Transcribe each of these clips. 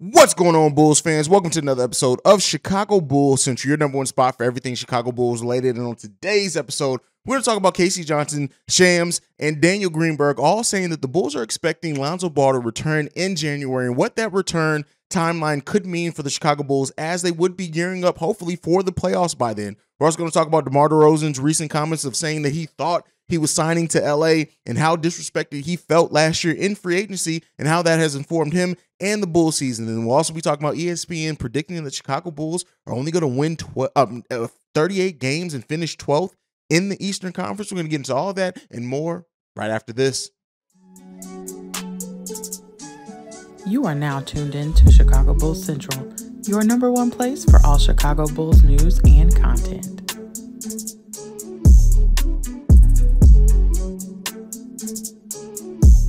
What's going on, Bulls fans? Welcome to another episode of Chicago Bulls Central, your number one spot for everything Chicago Bulls related. And on today's episode, we're going to talk about K.C. Johnson, Shams, and Daniel Greenberg, all saying that the Bulls are expecting Lonzo Ball to return in January and what that return timeline could mean for the Chicago Bulls as they would be gearing up, hopefully, for the playoffs by then. We're also going to talk about DeMar DeRozan's recent comments of saying that he thought he was signing to LA and how disrespected he felt last year in free agency and how that has informed him and the Bulls season. And we'll also be talking about ESPN predicting that Chicago Bulls are only going to win 38 games and finish 12th in the Eastern Conference. We're going to get into all of that and more right after this. You are now tuned in to Chicago Bulls Central, your number one place for all Chicago Bulls news and content.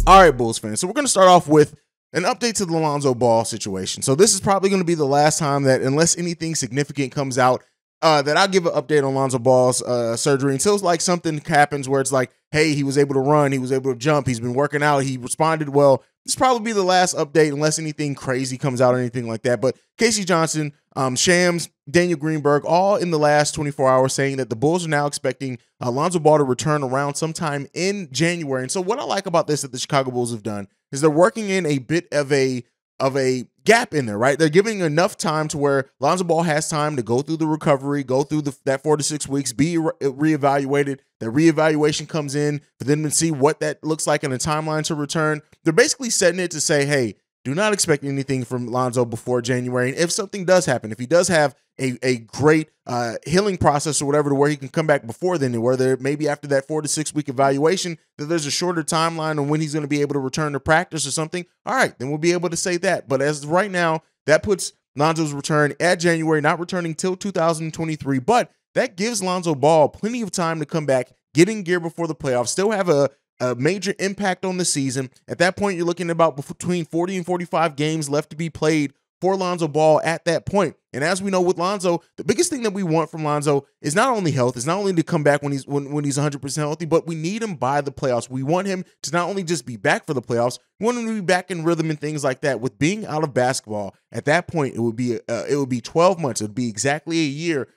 All right, Bulls fans. So we're going to start off with an update to the Lonzo Ball situation. So this is probably going to be the last time that, unless anything significant comes out, that I'll give an update on Lonzo Ball's surgery until like something happens where it's like, hey, he was able to run, he was able to jump, he's been working out, he responded well. This probably be the last update unless anything crazy comes out or anything like that. But K.C. Johnson, Shams, Daniel Greenberg, all in the last 24 hours saying that the Bulls are now expecting Lonzo Ball to return around sometime in January. And so what I like about this that the Chicago Bulls have done is they're working in a bit of a gap in there, right? They're giving enough time to where Lonzo Ball has time to go through the recovery, go through that 4 to 6 weeks, be reevaluated. The reevaluation comes in for them to see what that looks like in a timeline to return. They're basically setting it to say, hey, do not expect anything from Lonzo before January. And if something does happen, if he does have a great healing process or whatever to where he can come back before then, where there maybe after that 4 to 6 week evaluation, that there's a shorter timeline on when he's going to be able to return to practice or something, all right, then we'll be able to say that. But as of right now, that puts Lonzo's return at January, not returning till 2023. But that gives Lonzo Ball plenty of time to come back, get in gear before the playoffs, still have a major impact on the season. At that point, you're looking at about between 40 and 45 games left to be played for Lonzo Ball at that point. And as we know with Lonzo, the biggest thing that we want from Lonzo is not only health, is not only to come back when he's 100% healthy, but we need him by the playoffs. We want him to not only just be back for the playoffs, we want him to be back in rhythm and things like that. With being out of basketball, at that point, it would be 12 months. It would be exactly a year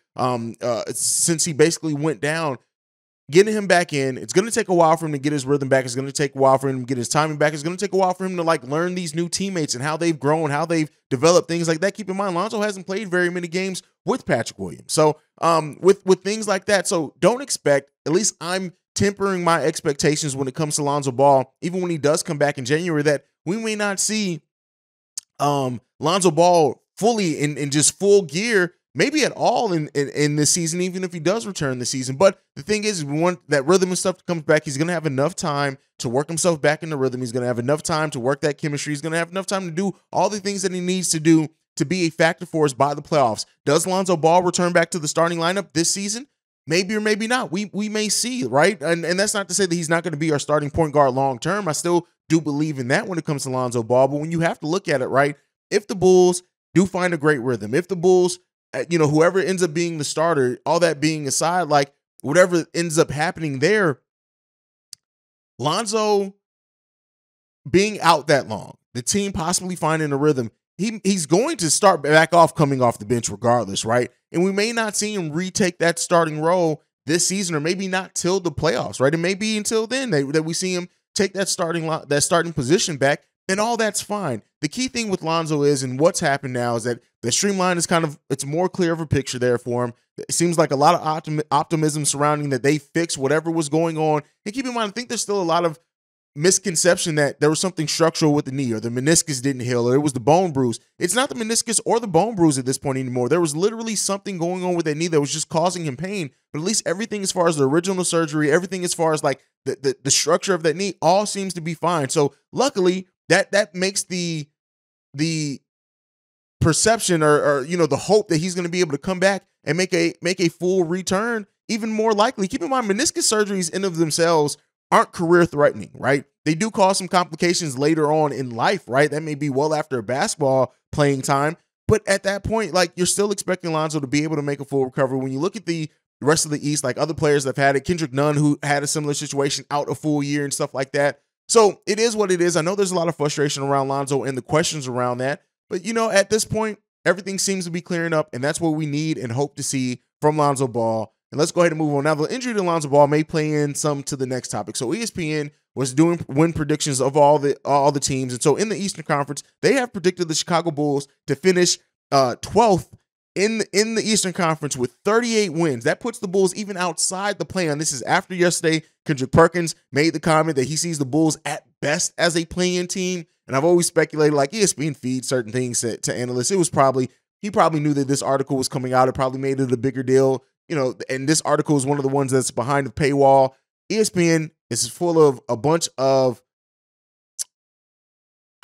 since he basically went down. Getting him back in, it's going to take a while for him to get his rhythm back. It's going to take a while for him to get his timing back. It's going to take a while for him to like learn these new teammates and how they've grown, how they've developed, things like that. Keep in mind, Lonzo hasn't played very many games with Patrick Williams. So with things like that, so don't expect, at least I'm tempering my expectations when it comes to Lonzo Ball, even when he does come back in January, that we may not see Lonzo Ball fully in just full gear, maybe at all in this season, even if he does return this season. But the thing is, we want that rhythm and stuff to come back. He's going to have enough time to work himself back into rhythm. He's going to have enough time to work that chemistry. He's going to have enough time to do all the things that he needs to do to be a factor for us by the playoffs. Does Lonzo Ball return back to the starting lineup this season? Maybe or maybe not. We may see, right? And that's not to say that he's not going to be our starting point guard long term. I still do believe in that when it comes to Lonzo Ball. But when you have to look at it, right, if the Bulls do find a great rhythm, if the Bulls, whoever ends up being the starter, all that being aside, like whatever ends up happening there, Lonzo being out that long, the team possibly finding a rhythm, he's going to start back off coming off the bench regardless, right? And we may not see him retake that starting role this season, or maybe not till the playoffs, right? It may be until then that we see him take that starting position back. And all that's fine. The key thing with Lonzo is, and what's happened now, is that the streamline is it's more clear of a picture there for him. It seems like a lot of optimism surrounding that they fixed whatever was going on. And keep in mind, I think there's still a lot of misconception that there was something structural with the knee, or the meniscus didn't heal, or it was the bone bruise. It's not the meniscus or the bone bruise at this point anymore. There was literally something going on with that knee that was just causing him pain. But at least everything as far as the original surgery, everything as far as like the structure of that knee, all seems to be fine. So luckily, that makes the perception or the hope that he's going to be able to come back and make a full return even more likely. Keep in mind, meniscus surgeries in of themselves aren't career threatening, right? They do cause some complications later on in life, right? That may be well after basketball playing time, but at that point, like, you're still expecting Lonzo to be able to make a full recovery. When you look at the rest of the East, like other players that have had it, Kendrick Nunn, who had a similar situation, out a full year and stuff like that. So it is what it is. I know there's a lot of frustration around Lonzo and the questions around that, But, at this point, everything seems to be clearing up, and that's what we need and hope to see from Lonzo Ball. And let's go ahead and move on. Now, the injury to Lonzo Ball may play in some to the next topic. So ESPN was doing win predictions of all the teams. And so in the Eastern Conference, they have predicted the Chicago Bulls to finish 12th in the Eastern Conference with 38 wins. That puts the Bulls even outside the play-in. This is after yesterday, Kendrick Perkins made the comment that he sees the Bulls at best as a play-in team. And I've always speculated, like, ESPN feeds certain things to analysts. He probably knew that this article was coming out. It probably made it a bigger deal. And this article is one of the ones that's behind the paywall. ESPN is full of a bunch of,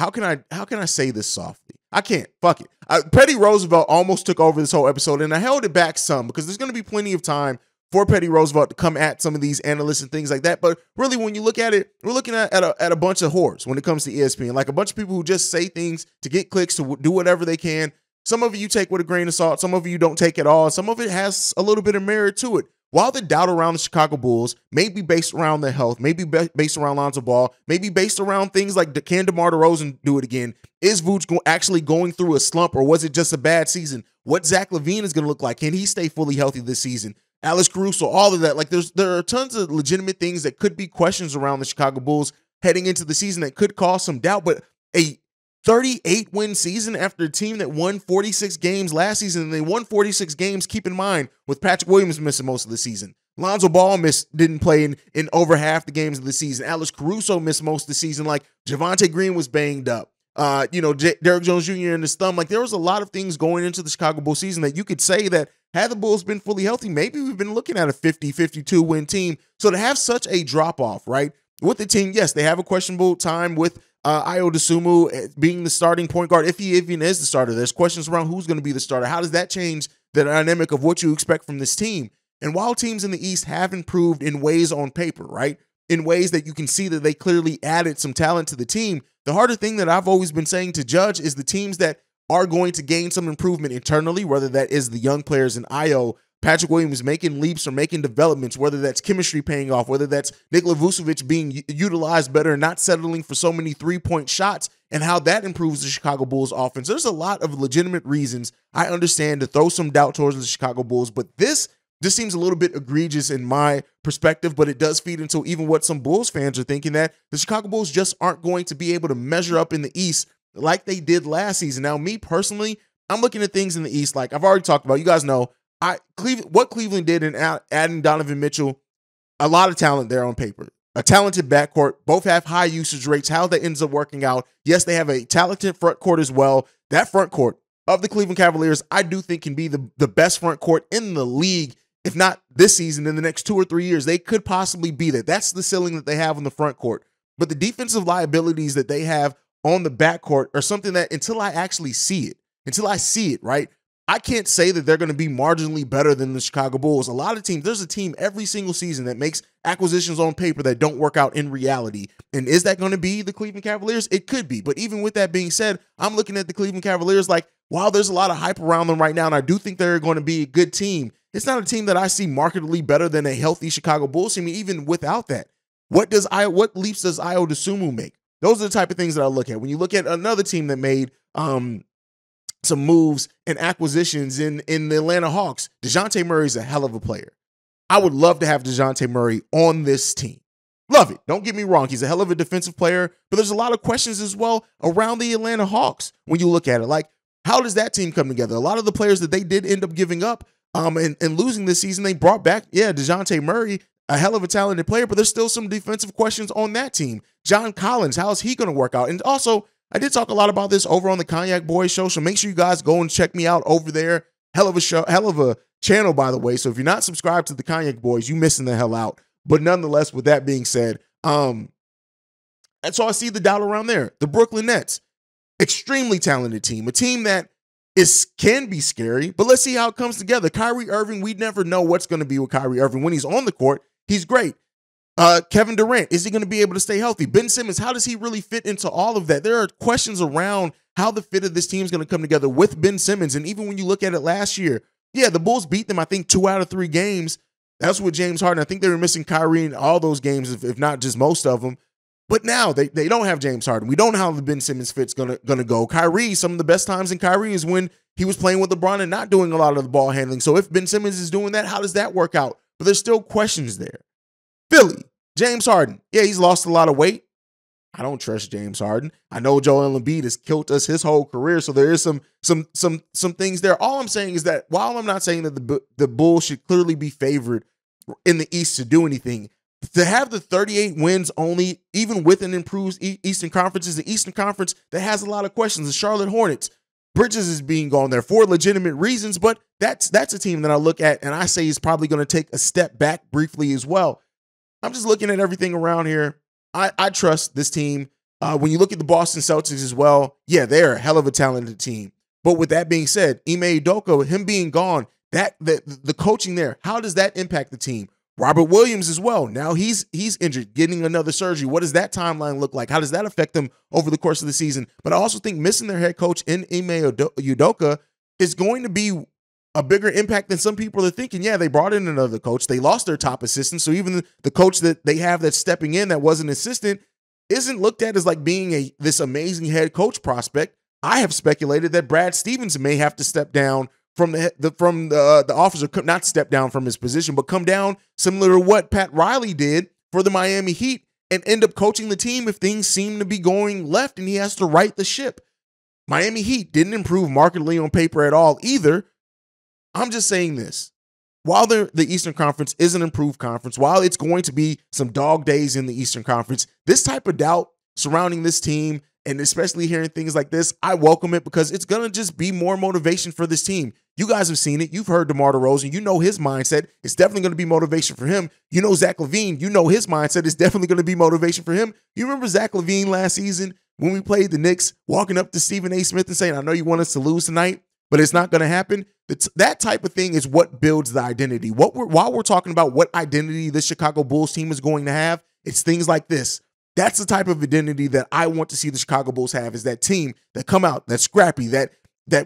how can I say this softly? I can't. Fuck it. Petty Roosevelt almost took over this whole episode, and I held it back some because there's going to be plenty of time for Petty Roosevelt to come at some of these analysts and things like that. But really, when you look at it, we're looking at a bunch of whores when it comes to ESPN, like a bunch of people who just say things to get clicks, to do whatever they can. Some of it you take with a grain of salt. Some of it you don't take at all. Some of it has a little bit of merit to it. While the doubt around the Chicago Bulls may be based around their health, maybe based around Lonzo Ball, maybe based around things like, can DeMar DeRozan do it again? Is Vooch actually going through a slump, or was it just a bad season? What Zach LaVine is going to look like? Can he stay fully healthy this season? Alex Caruso, all of that. Like, there are tons of legitimate things that could be questions around the Chicago Bulls heading into the season that could cause some doubt. But a 38-win season after a team that won 46 games last season, and they won 46 games, keep in mind, with Patrick Williams missing most of the season. Lonzo Ball didn't play in over half the games of the season. Alex Caruso missed most of the season. Like, Javonte Green was banged up. Derrick Jones Jr. in his thumb. Like, there was a lot of things going into the Chicago Bulls season that you could say that had the Bulls been fully healthy, maybe we've been looking at a 50, 52-win team. So to have such a drop-off, right, with the team, yes, they have a questionable time with Ayo Dosunmu being the starting point guard. If he even is the starter, there's questions around who's going to be the starter. How does that change the dynamic of what you expect from this team? And while teams in the East have improved in ways on paper, right, in ways that you can see that they clearly added some talent to the team, the harder thing that I've always been saying to judge is the teams that are going to gain some improvement internally, whether that is the young players in Ayo, Patrick Williams making leaps or making developments, whether that's chemistry paying off, whether that's Nikola Vucevic being utilized better and not settling for so many three-point shots, and how that improves the Chicago Bulls offense. There's a lot of legitimate reasons, I understand, to throw some doubt towards the Chicago Bulls, but this just seems a little bit egregious in my perspective, but it does feed into even what some Bulls fans are thinking, that the Chicago Bulls just aren't going to be able to measure up in the East like they did last season. Now, me personally, I'm looking at things in the East like I've already talked about. You guys know what Cleveland did in adding Donovan Mitchell, a lot of talent there on paper. A talented backcourt, both have high usage rates. How that ends up working out, yes, they have a talented front court as well. That front court of the Cleveland Cavaliers, I do think can be the best front court in the league. If not this season, in the next 2 or 3 years, they could possibly be that. That's the ceiling that they have on the front court. But the defensive liabilities that they have on the backcourt are something that until I actually see it, right, I can't say that they're going to be marginally better than the Chicago Bulls. A lot of teams, there's a team every single season that makes acquisitions on paper that don't work out in reality. And is that going to be the Cleveland Cavaliers? It could be. But even with that being said, I'm looking at the Cleveland Cavaliers like, while there's a lot of hype around them right now, and I do think they're going to be a good team, it's not a team that I see markedly better than a healthy Chicago Bulls team. Even without that, what leaps does Ayo Dosunmu make? Those are the type of things that I look at. When you look at another team that made some moves and acquisitions in the Atlanta Hawks, DeJounte Murray's a hell of a player. I would love to have DeJounte Murray on this team. Love it. Don't get me wrong. He's a hell of a defensive player, but there's a lot of questions as well around the Atlanta Hawks when you look at it. Like, how does that team come together? A lot of the players that they did end up giving up and losing this season, they brought back, DeJounte Murray, a hell of a talented player, but there's still some defensive questions on that team. John Collins, how is he going to work out? And also, I did talk a lot about this over on the Cognac Boys show, so make sure you guys go and check me out over there. Hell of a show, hell of a channel, by the way. So if you're not subscribed to the Cognac Boys, you missing the hell out. But nonetheless, with that being said, and so I see the doubt around there. The Brooklyn Nets, extremely talented team, a team that can be scary, but let's see how it comes together. Kyrie Irving, we never know what's going to be with Kyrie Irving. When he's on the court, he's great. Kevin Durant, is he going to be able to stay healthy? Ben Simmons, how does he really fit into all of that? There are questions around how the fit of this team is going to come together with Ben Simmons. And even when you look at it last year, the Bulls beat them, I think, 2 out of 3 games. That's with James Harden. I think they were missing Kyrie in all those games, if not just most of them. But now they don't have James Harden. We don't know how the Ben Simmons fit's gonna go. Kyrie, some of the best times in Kyrie is when he was playing with LeBron and not doing a lot of the ball handling. So if Ben Simmons is doing that, how does that work out? But there's still questions there. Philly, James Harden. Yeah, he's lost a lot of weight. I don't trust James Harden. I know Joel Embiid has killed us his whole career, so there is some things there. All I'm saying is that while I'm not saying that the Bulls should clearly be favored in the East to do anything, to have the 38 wins only, even with an improved Eastern Conference, is the Eastern Conference that has a lot of questions. The Charlotte Hornets, Bridges is being gone there for legitimate reasons, but that's a team that I look at and I say is probably going to take a step back briefly as well. I'm just looking at everything around here. I trust this team. When you look at the Boston Celtics as well, yeah, they're a hell of a talented team. But with that being said, Ime Udoka, him being gone, the coaching there, how does that impact the team? Robert Williams as well. Now he's injured, getting another surgery. What does that timeline look like? How does that affect them over the course of the season? But I also think missing their head coach in Ime Udoka is going to be a bigger impact than some people are thinking. Yeah, they brought in another coach. They lost their top assistant. So even the coach that they have that's stepping in that was an assistant isn't looked at as like being this amazing head coach prospect. I have speculated that Brad Stevens may have to step down from the office, or not step down from his position, but come down similar to what Pat Riley did for the Miami Heat and end up coaching the team if things seem to be going left and he has to right the ship. Miami Heat didn't improve markedly on paper at all either. I'm just saying this. While the Eastern Conference is an improved conference, while it's going to be some dog days in the Eastern Conference, this type of doubt surrounding this team, and especially hearing things like this, I welcome it because it's going to just be more motivation for this team. You guys have seen it. You've heard DeMar DeRozan. You know his mindset. It's definitely going to be motivation for him. You know Zach LaVine. You know his mindset is definitely going to be motivation for him. You remember Zach LaVine last season when we played the Knicks, walking up to Stephen A. Smith and saying, I know you want us to lose tonight, but it's not going to happen. That type of thing is what builds the identity. While we're talking about what identity this Chicago Bulls team is going to have, it's things like this. That's the type of identity that I want to see the Chicago Bulls have, is that team that come out, that's scrappy, that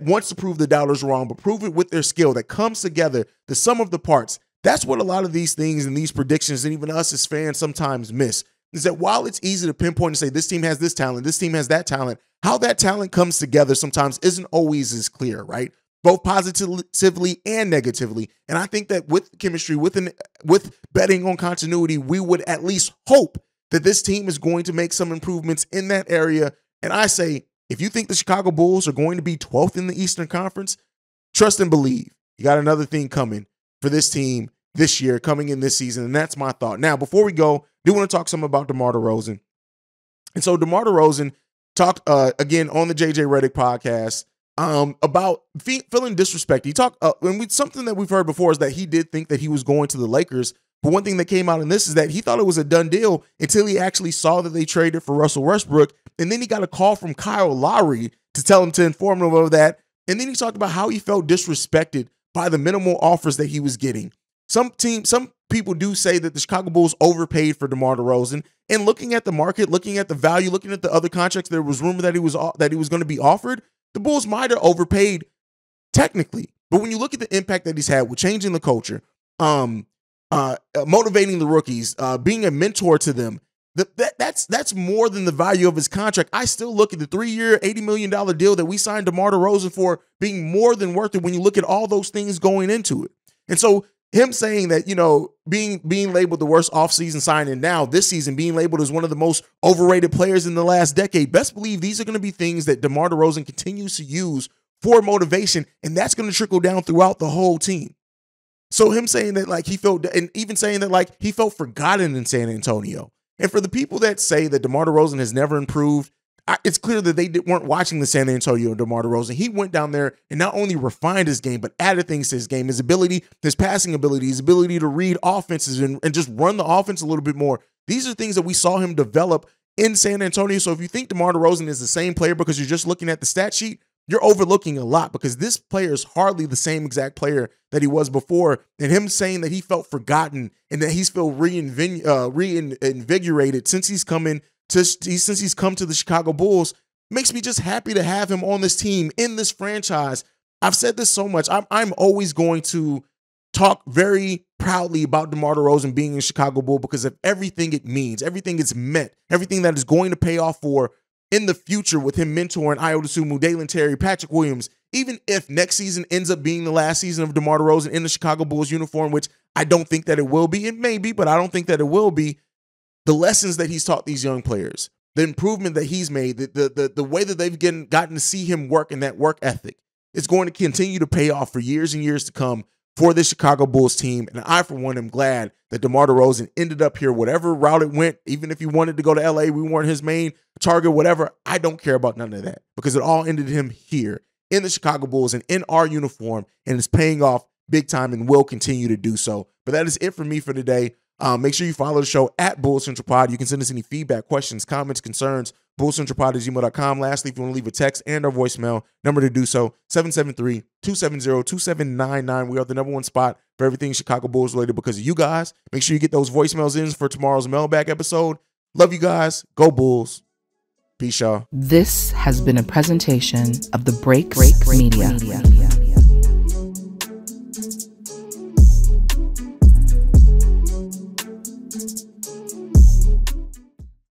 wants to prove the doubters wrong, but prove it with their skill, that comes together, the sum of the parts. That's what a lot of these things and these predictions, and even us as fans sometimes miss, is that while it's easy to pinpoint and say this team has this talent, this team has that talent, how that talent comes together sometimes isn't always as clear, right? Both positively and negatively. And I think that with chemistry, with betting on continuity, we would at least hope that this team is going to make some improvements in that area. And I say, if you think the Chicago Bulls are going to be 12th in the Eastern Conference, trust and believe. You got another thing coming for this team this year, coming in this season. And that's my thought. Now, before we go, I do want to talk some about DeMar DeRozan. And so DeMar DeRozan talked again on the JJ Redick podcast about feeling disrespected. He talked, something that we've heard before is that he did think that he was going to the Lakers. But one thing that came out in this is that he thought it was a done deal until he actually saw that they traded for Russell Westbrook. And then he got a call from Kyle Lowry to tell him to inform him of that. And then he talked about how he felt disrespected by the minimal offers that he was getting. Some people do say that the Chicago Bulls overpaid for DeMar DeRozan. And looking at the market, looking at the value, looking at the other contracts, there was rumor that he was going to be offered. The Bulls might have overpaid technically. But when you look at the impact that he's had with changing the culture, motivating the rookies, being a mentor to them, that's more than the value of his contract. I still look at the 3-year, $80 million deal that we signed DeMar DeRozan for being more than worth it when you look at all those things going into it. And so him saying that, being labeled the worst offseason signing now, this season being labeled as one of the most overrated players in the last decade, best believe these are going to be things that DeMar DeRozan continues to use for motivation, and that's going to trickle down throughout the whole team. So him saying that like he felt, and even saying that like he felt forgotten in San Antonio. And for the people that say that DeMar DeRozan has never improved, it's clear that they weren't watching the San Antonio DeMar DeRozan. He went down there and not only refined his game, but added things to his game, his ability, his passing ability, his ability to read offenses and just run the offense a little bit more. These are things that we saw him develop in San Antonio. So if you think DeMar DeRozan is the same player because you're just looking at the stat sheet, you're overlooking a lot, because this player is hardly the same exact player that he was before. And him saying that he felt forgotten and that he's felt reinvigorated since he's come to the Chicago Bulls makes me just happy to have him on this team, in this franchise. I've said this so much. I'm always going to talk very proudly about DeMar DeRozan being a Chicago Bull because of everything it means, everything it's meant, everything that is going to pay off for in the future with him mentoring Ayo Dosunmu, Dalen Terry, Patrick Williams. Even if next season ends up being the last season of DeMar DeRozan in the Chicago Bulls uniform, which I don't think that it will be. It may be, but I don't think that it will be. The lessons that he's taught these young players, the improvement that he's made, the way that they've gotten to see him work and that work ethic, it's going to continue to pay off for years and years to come for the Chicago Bulls team. And I, for one, am glad that DeMar DeRozan ended up here, whatever route it went. Even if he wanted to go to LA, we weren't his main target, whatever. I don't care about none of that because it all ended him here in the Chicago Bulls and in our uniform, and it's paying off big time and will continue to do so. But that is it for me for today. Make sure you follow the show at Bulls Central Pod. You can send us any feedback, questions, comments, concerns, bullscentralpod@gmail.com. Lastly, if you want to leave a text and or voicemail, number to do so, 773-270-2799. We are the #1 spot for everything Chicago Bulls related because of you guys. Make sure you get those voicemails in for tomorrow's mailbag episode. Love you guys. Go Bulls. Peace, y'all. This has been a presentation of the Break Media.